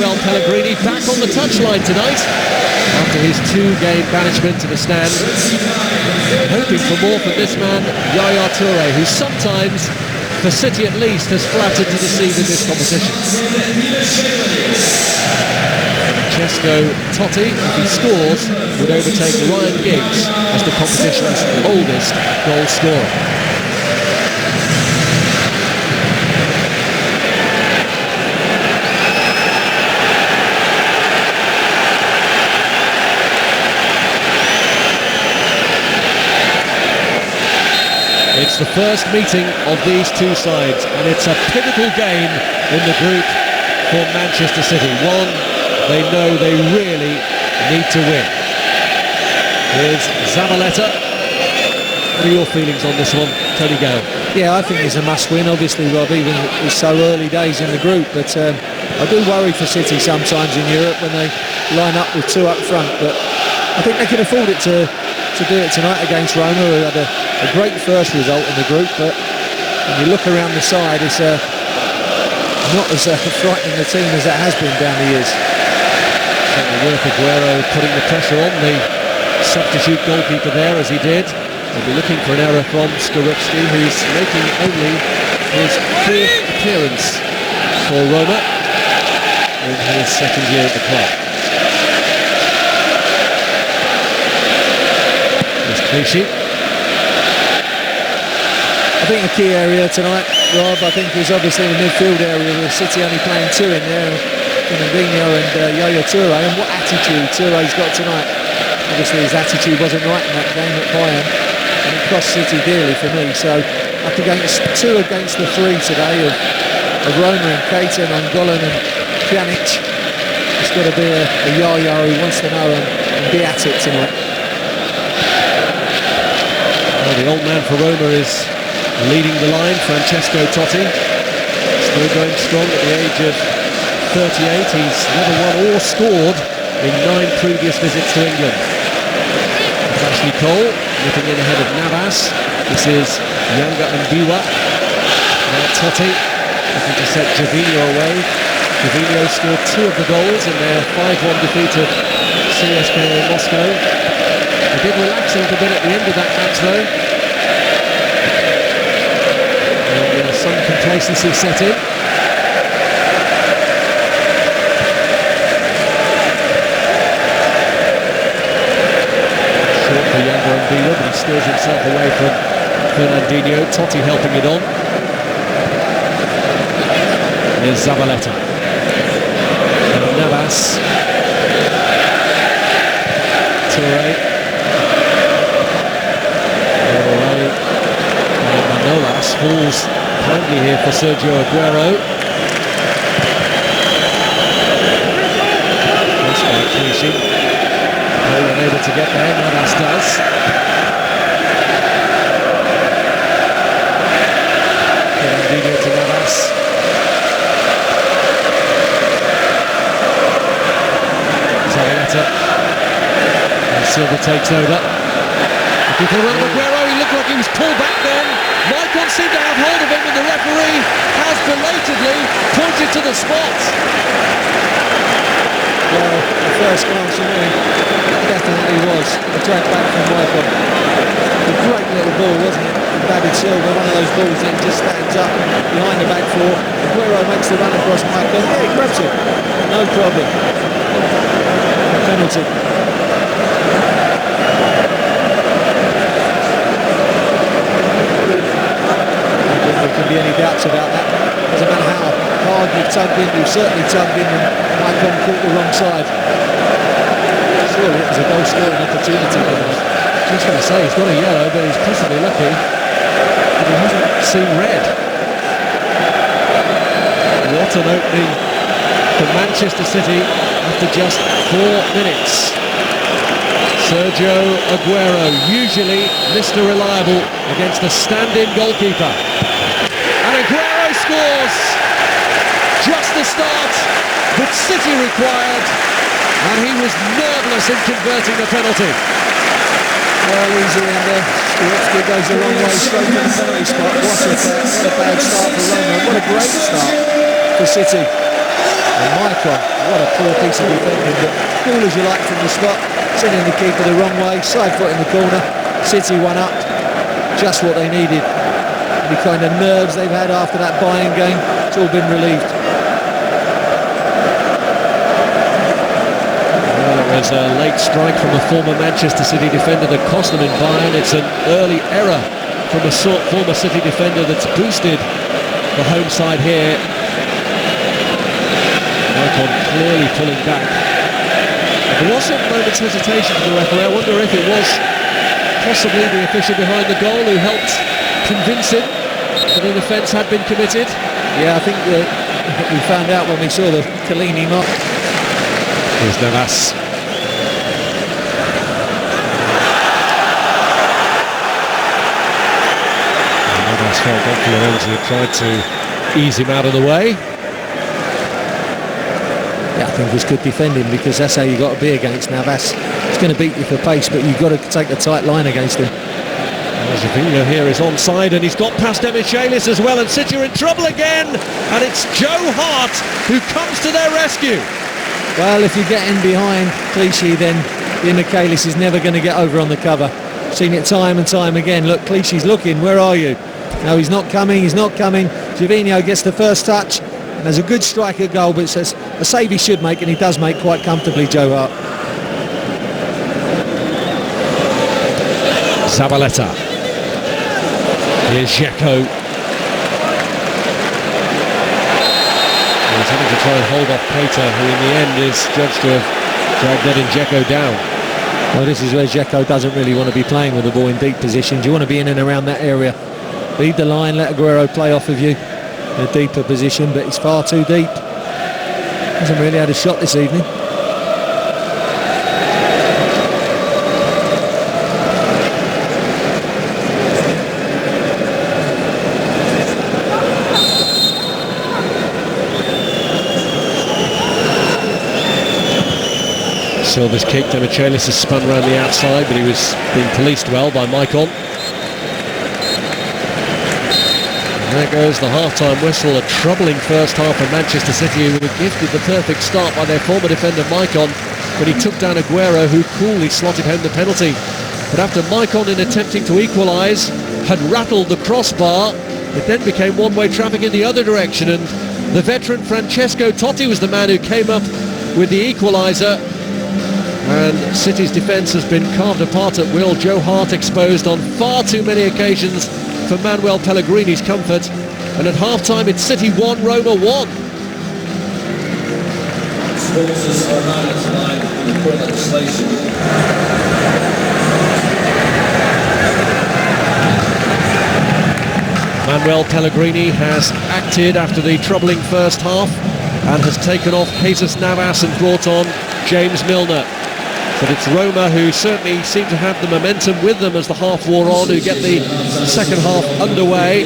Manuel Pellegrini back on the touchline tonight after his 2-game banishment to the stand. Hoping for more from this man, Yaya Toure, who sometimes, for City at least, has flattered to deceive in this competition. Francesco Totti, if he scores, would overtake Ryan Giggs as the competition's oldest goal scorer. It's the first meeting of these two sides, and it's a pivotal game in the group for Manchester City. One they know they really need to win. Here's Zabaleta. What are your feelings on this one, Tony Gale? Yeah, I think it's a must-win, obviously, Rob, even it's so early days in the group. But I do worry for City sometimes in Europe when they line up with two up front. But I think they can afford it to do it tonight against Roma, who had a great first result in the group. But when you look around the side, it's not as frightening a team as it has been down the years. Certainly worth Aguero putting the pressure on the substitute goalkeeper there, as he did. They'll be looking for an error from Skorupski, who's making only his 4th appearance for Roma in his 2nd year at the club. There's Clichy. I think the key area tonight, Rob, I think is obviously the midfield area, with City only playing 2 in there, Fernandinho and Yaya Toure, and what attitude Toure's got tonight. Obviously his attitude wasn't right in that game at Bayern, and it cost City dearly for me. So up against 2 against the 3 today of Roma and Keita and Angolan and Pjanic, it's got to be a Yaya who wants to know and be at it tonight. Well, the old man for Roma is leading the line, Francesco Totti, still going strong at the age of 38. He's never won or scored in 9 previous visits to England. Ashley Cole nipping in ahead of Navas. This is Yanga and Biwa. Now Totti looking to set Gervinho away. Gervinho scored 2 of the goals in their 5-1 defeat of CSKA Moscow. He did relax a little bit at the end of that match though. And some complacency set in. But he steers himself away from Fernandinho. Totti helping it on. Here's Zabaleta. And Navas. Toure. And Manolas falls kindly here for Sergio Aguero. Crossed by Clichy. Unable to get there, Navas does. Fernandinho to Navas. Zabaleta. And Silva takes over. Looking for a run of Aguero, he looked like he was pulled back then. Maicon seemed to have hold of him, and the referee has belatedly pointed to the spot. Well, the first glance from me, definitely was a drag back from Maicon. A great little ball, wasn't it? From David Silva, one of those balls that just stands up behind the back four. Aguero makes the run across Maicon. Yeah, he grabs it. No problem. Penalty. I don't think there can be any doubts about that. Doesn't matter how hard you've tugged in, you've certainly tugged in, and Maicon caught the wrong side. Surely it was a goal scoring opportunity. Just going to say, he's got a yellow, but he's possibly lucky that he hasn't seen red. What an opening for Manchester City after just 4 minutes. Sergio Aguero, usually Mr. Reliable against the stand-in goalkeeper. And Aguero scores! Just the start that City required, and he was nerveless in converting the penalty. Well, easy, and Skorupski goes the wrong way straight to the penalty spot. What a bad start for Roma. What a great start for City. And Maicon, what a poor piece of defending, but cool as you like from the spot, sending the keeper the wrong way, side foot in the corner. City one up, just what they needed. The kind of nerves they've had after that Bayern game, it's all been relieved. Well, it was a late strike from a former Manchester City defender that cost them in Bayern. It's an early error from a former City defender that's boosted the home side here. Maicon clearly pulling back. There was a moment's hesitation from the referee. I wonder if it was possibly the official behind the goal who helped convince him that an offence had been committed. Yeah, I think that we found out when we saw the Chiellini mark. Here's Navas. Navas felt off Lorenzo, tried to ease him out of the way. Yeah, I think it's good defending because that's how you got to be against Navas. He's going to beat you for pace, but you've got to take a tight line against him. Jorginho here is onside and he's got past Demichelis as well, and City are in trouble again, and it's Joe Hart who comes to their rescue. Well, if you get in behind Clichy, then Demichelis is never going to get over on the cover. Seen it time and time again. Look, Clichy's looking, where are you? No, he's not coming, Jorginho gets the first touch, and there's a good strike at goal, but it says a save he should make, and he does make quite comfortably, Joe Hart. Zabaleta. Here's Dzeko. He's having to try and hold off Keita, who in the end is judged to have dragged Edin Dzeko down. Well, this is where Dzeko doesn't really want to be playing with the ball in deep positions. You want to be in and around that area. Lead the line, let Aguero play off of you in a deeper position, but he's far too deep. Hasn't really had a shot this evening. Silva's kick, Demichelis has spun around the outside, but he was being policed well by Maicon. And there goes the half-time whistle, a troubling first half for Manchester City, who were gifted the perfect start by their former defender Maicon when he took down Aguero, who coolly slotted home the penalty. But after Maicon, in attempting to equalise, had rattled the crossbar, it then became one-way traffic in the other direction, and the veteran Francesco Totti was the man who came up with the equaliser. And City's defence has been carved apart at will. Joe Hart exposed on far too many occasions for Manuel Pellegrini's comfort. And at half-time it's City 1, Roma 1. Sponsors are now in line with the current legislation. Manuel Pellegrini has acted after the troubling first half and has taken off Jesus Navas and brought on James Milner. But it's Roma who certainly seem to have the momentum with them as the half wore on, who get the second half underway.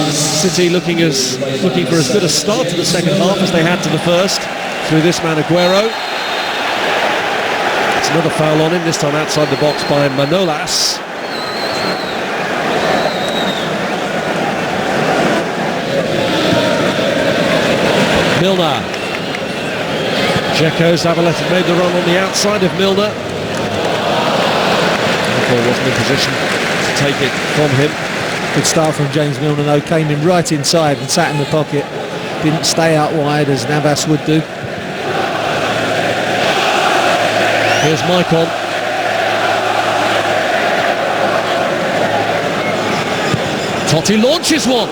City looking for as good a start to the second half as they had to the first through this man Aguero. It's another foul on him, this time outside the box by Manolas. Milner. Dzeko, Zabaleta made the run on the outside of Milner. Liverpool wasn't in position to take it from him. Good start from James Milner though, came in right inside and sat in the pocket. Didn't stay out wide as Navas would do. Here's Maicon. Totti launches one.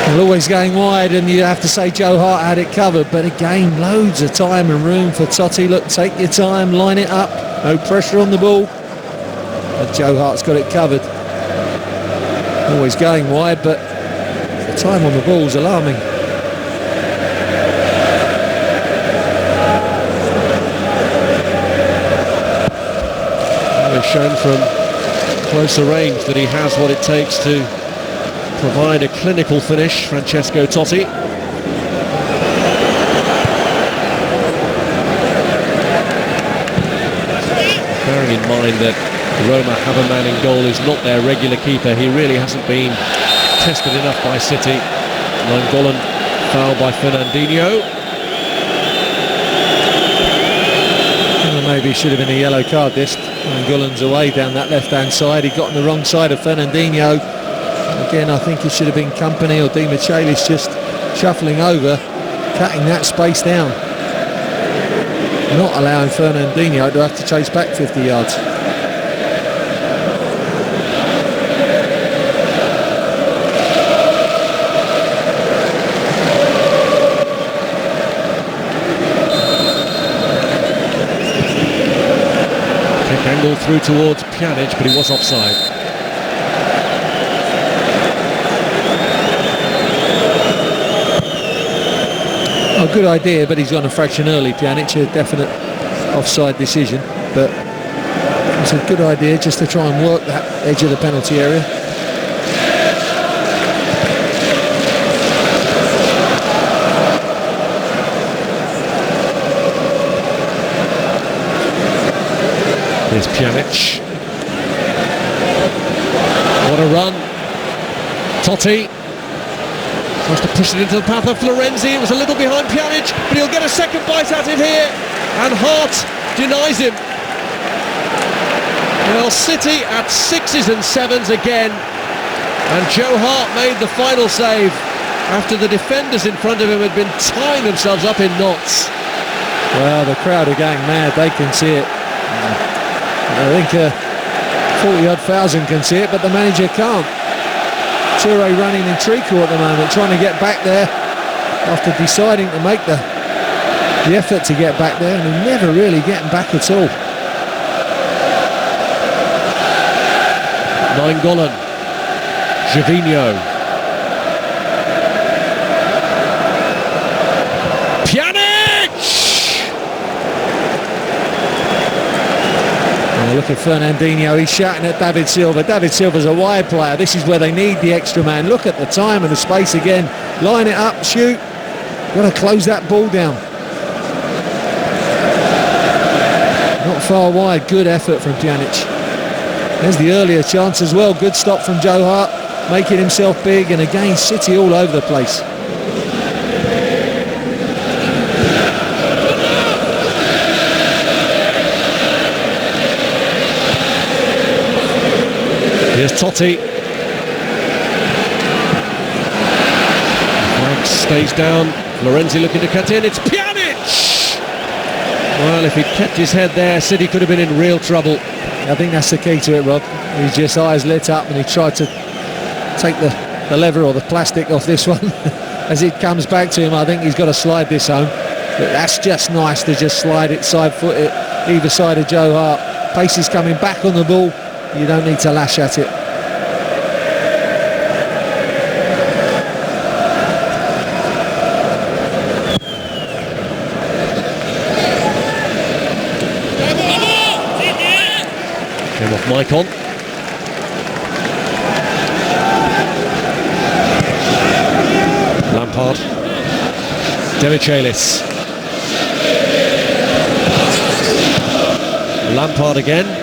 Well, always going wide, and you have to say Joe Hart had it covered, but again loads of time and room for Totti. Look, take your time, line it up, no pressure on the ball, but Joe Hart's got it covered. Always going wide, but the time on the ball is alarming. He's shown from closer range that he has what it takes to provide a clinical finish, Francesco Totti. Bearing in mind that Roma have a man in goal who's not their regular keeper, he really hasn't been tested enough by City. Nainggolan foul by Fernandinho. Well, maybe it should have been a yellow card this. Gullen's away down that left-hand side. He got on the wrong side of Fernandinho. Again, I think it should have been Company or Di Michelis just shuffling over, cutting that space down. Not allowing Fernandinho to have to chase back 50 yards. Angle through towards Pjanic, but he was offside. Oh, good idea, but he's gone a fraction early, Pjanic. A definite offside decision, but it's a good idea just to try and work that edge of the penalty area. Here's Pjanic. What a run. Totti tries to push it into the path of Florenzi. It was a little behind Pjanic, but he'll get a second bite at it here. And Hart denies him. Well, City at 6s and 7s again. And Joe Hart made the final save after the defenders in front of him had been tying themselves up in knots. Well, the crowd are going mad. They can see it. I think 40-odd thousand can see it, but the manager can't. Toure running in treacle at the moment, trying to get back there after deciding to make the effort to get back there, and he's never really getting back at all. Nainggolan, Gervinho, look at Fernandinho, he's shouting at David Silva. David Silva's a wide player. This is where they need the extra man. Look at the time and the space again. Line it up, shoot. Got to close that ball down. Not far wide, good effort from Pjanic. There's the earlier chance as well. Good stop from Joe Hart, making himself big, and again City all over the place. Here's Totti. Frank stays down. Florenzi looking to cut in. It's Pjanic! Well, if he'd kept his head there, City could have been in real trouble. I think that's the key to it, Rob. His just eyes lit up and he tried to take the lever or the plastic off this one. As it comes back to him, I think he's got to slide this home. But that's just nice to just slide it, side foot it, either side of Joe Hart. Pace is coming back on the ball. You don't need to lash at it. Came off Maicon. Lampard. De Michelis. Lampard again.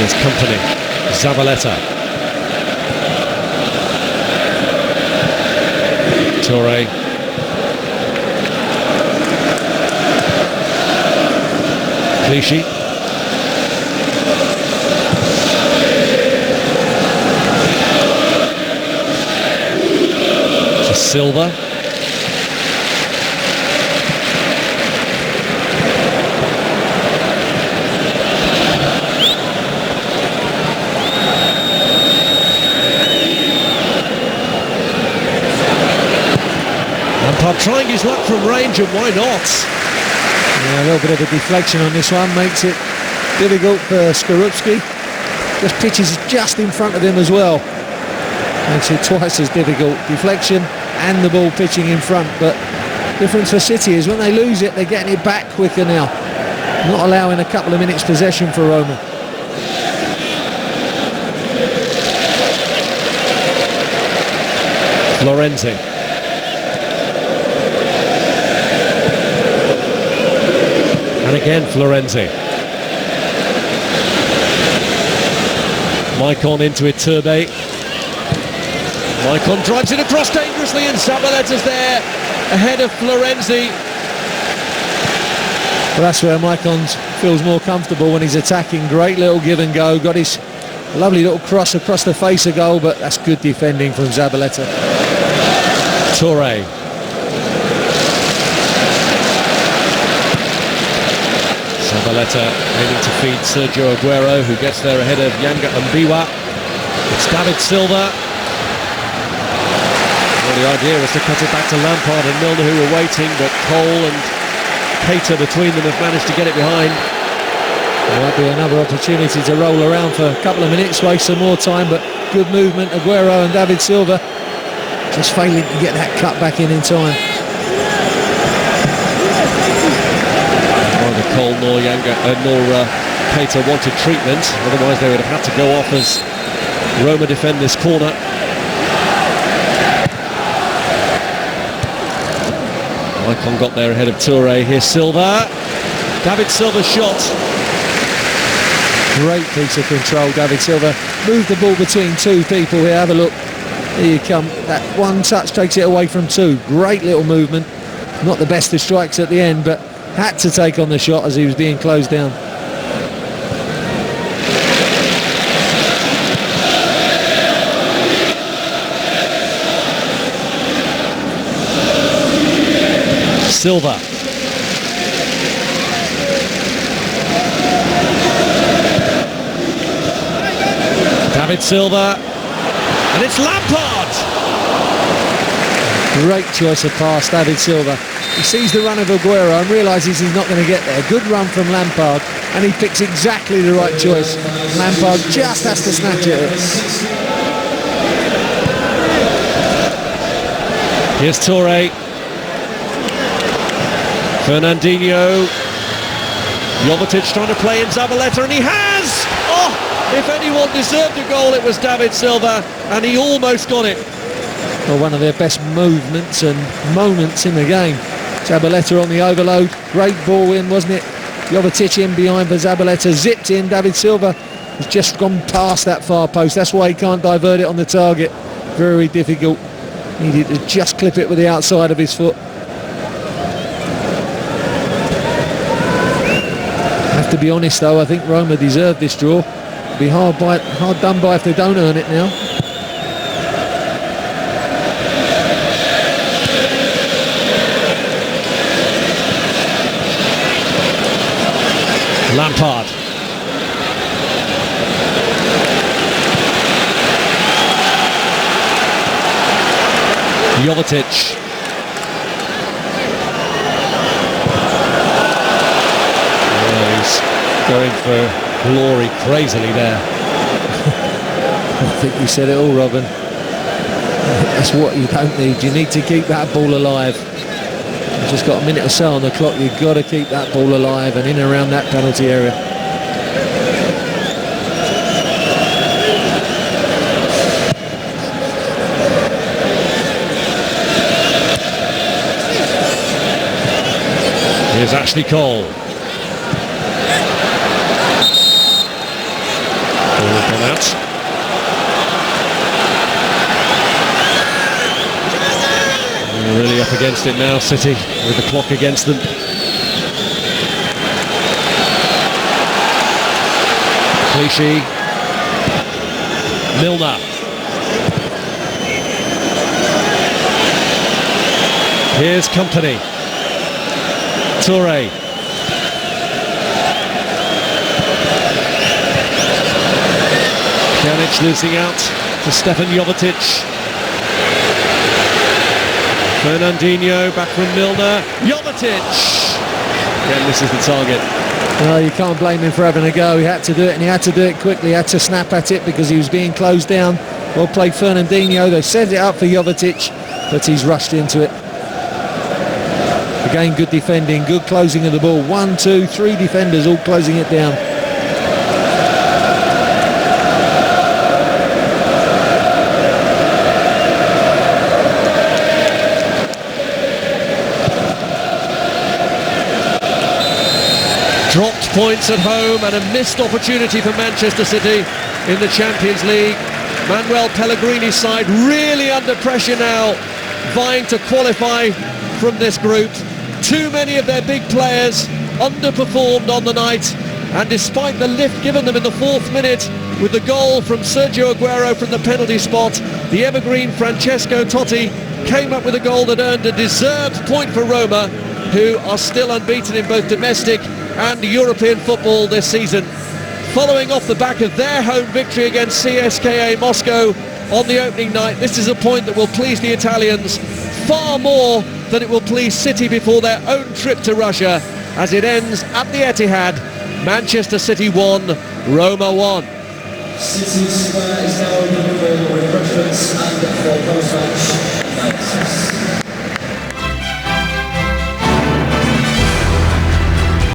There's Company, Zabaleta, Toure, Clichy, to Silva. Trying his luck from range, and why not? Yeah, a little bit of a deflection on this one makes it difficult for Skorupski. Just pitches just in front of him as well. Makes it twice as difficult. Deflection and the ball pitching in front. But difference for City is when they lose it, they're getting it back quicker now. Not allowing a couple of minutes possession for Roma. Florenzi. And again Florenzi. Maicon into it, Turbe. Maicon drives it across dangerously, and Zabaletta's there ahead of Florenzi. Well, that's where Maicon feels more comfortable when he's attacking. Great little give and go. Got his lovely little cross across the face of goal, but that's good defending from Zabaleta. Toure. Zabaleta aiming to feed Sergio Aguero, who gets there ahead of Yanga and Biwa. It's David Silva. Well, the idea was to cut it back to Lampard and Milner, who were waiting, but Cole and Keita between them have managed to get it behind. There might be another opportunity to roll around for a couple of minutes, waste some more time, but good movement. Aguero and David Silva just failing to get that cut back in time. Neither Cole nor Keita wanted treatment, otherwise they would have had to go off as Roma defend this corner. Maicon got there ahead of Toure. Here's Silva. David Silva's shot. Great piece of control, David Silva. Moved the ball between two people here. Have a look. Here you come. That one touch takes it away from two. Great little movement. Not the best of strikes at the end, but had to take on the shot as he was being closed down. Silva. David Silva. And it's Lampard! Great choice of pass, David Silva. He sees the run of Aguero and realises he's not going to get there. Good run from Lampard, and he picks exactly the right choice. Lampard just has to snatch it. Here's Toure. Fernandinho. Jovetic trying to play in Zabaleta, and he has! Oh, if anyone deserved a goal, it was David Silva, and he almost got it. Well, one of their best movements and moments in the game. Zabaleta on the overload. Great ball in, wasn't it? Jovetic in behind for Zabaleta. Zipped in. David Silva has just gone past that far post. That's why he can't divert it on the target. Very difficult. Needed to just clip it with the outside of his foot. I have to be honest though, I think Roma deserved this draw. It'll be hard done by if they don't earn it now. Lampard. Jovetic. Well, he's going for glory crazily there. I think you said it all, Robin. That's what you don't need. You need to keep that ball alive. You've just got a minute or so on the clock. You've got to keep that ball alive and in and around that penalty area. Here's Ashley Cole. Ball gone out. They're really up against it now, City, with the clock against them. Clichy. Milner. Here's Company. Toure. Pjanic losing out to Stefan Jovetic. Fernandinho back from Milner. Jovetic! Again, this is the target. No, you can't blame him for having a go. He had to do it, and he had to do it quickly. He had to snap at it because he was being closed down. Well played, Fernandinho. They set it up for Jovetic, but he's rushed into it. Again, good defending, good closing of the ball. 1, 2, 3 defenders all closing it down. Dropped points at home and a missed opportunity for Manchester City in the Champions League. Manuel Pellegrini's side really under pressure now, vying to qualify from this group. Too many of their big players underperformed on the night, and despite the lift given them in the 4th minute with the goal from Sergio Aguero from the penalty spot, the evergreen Francesco Totti came up with a goal that earned a deserved point for Roma, who are still unbeaten in both domestic and European football this season. Following off the back of their home victory against CSKA Moscow on the opening night, this is a point that will please the Italians far more than it will please City before their own trip to Russia, as it ends at the Etihad. Manchester City 1, Roma 1. City's square is now open for refreshments and for post-match.